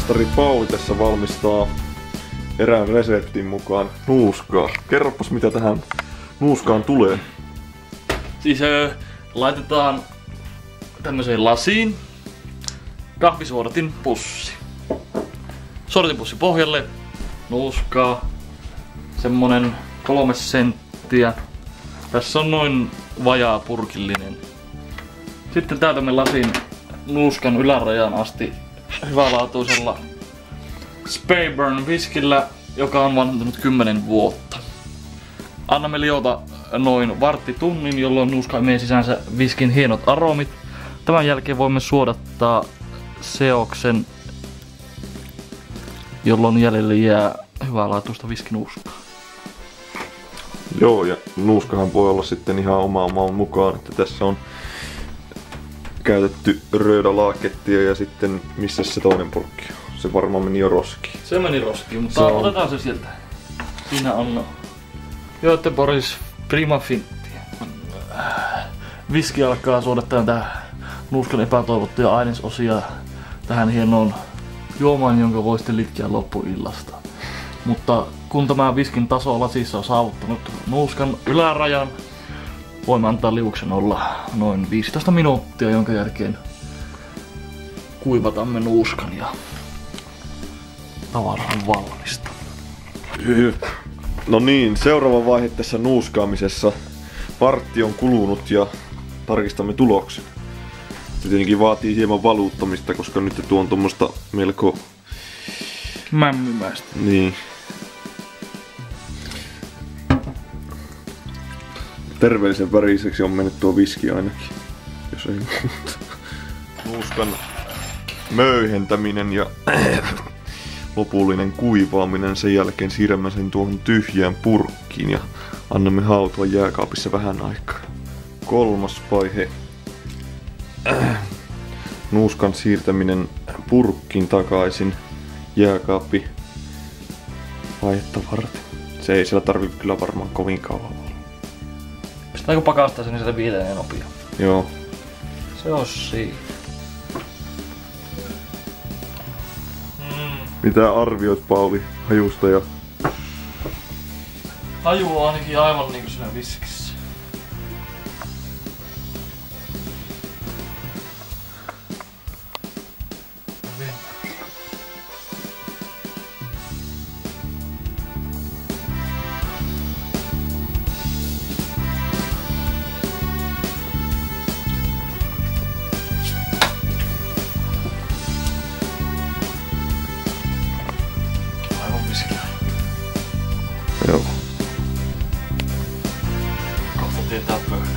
mestari Pauli tässä valmistaa erään reseptin mukaan nuuskaa. Kerropas mitä tähän nuuskaan tulee. Siis laitetaan tämmöiseen lasiin kahvisuodatin pussi. Suodatinpussi pohjalle, nuuskaa, semmonen 3 senttiä. Tässä on noin vajaa purkillinen. Sitten täytämme lasin nuuskan ylärajaan asti hyvälaatuisella Speyburn viskillä, joka on vanhentunut 10 vuotta. Annamme liota noin varttitunnin, jolloin nuuska imee sisäänsä viskin hienot aromit. Tämän jälkeen voimme suodattaa seoksen, jolloin jäljelle jää hyvälaatuista viskinuuskaa. Joo, ja nuuskahan voi olla sitten ihan omaa maan mukaan, että tässä on käytetty röydalaakettia ja sitten missä se toinen purkki on? Se varmaan meni jo roskiin. Se meni roskiin, mutta otetaan se sieltä. Siinä on Göteborgs Prima Finttiä. Viski alkaa suodattaa tää nuuskan epätoivottuja ainesosia tähän hienoon juomaan, jonka voi sitten litkiä loppuillasta. Mutta kun tämä viskin taso lasissa on saavuttanut nuuskan ylärajan, voimme antaa liuksen olla noin 15 minuuttia, jonka jälkeen kuivatamme nuuskan ja tavara on valmista. No niin, seuraava vaihe tässä nuuskaamisessa. Vartti on kulunut ja tarkistamme tuloksen. Se tietenkin vaatii hieman valuuttamista, koska nyt tuo on tommoista melko mämmimäistä. Niin. Terveellisen väriseksi on mennyt tuo viski ainakin, jos ei muuta. Nuuskan möyhentäminen ja lopullinen kuivaaminen, sen jälkeen siirrämme sen tuohon tyhjään purkkiin ja annamme hautua jääkaapissa vähän aikaa. 3. vaihe. Nuuskan siirtäminen purkkiin takaisin jääkaappi vaihetta varten. Se ei siellä tarvitse kyllä varmaan kovin kauan olla. Pistetäänkö pakastaa sen, niin se viilenee nopea? Joo. Se on siinä. Mitä arvioit Pauli hajusta ja... Haju on ainakin aivan niinku siinä viskissä. Joo. Kohta tietää pöydä.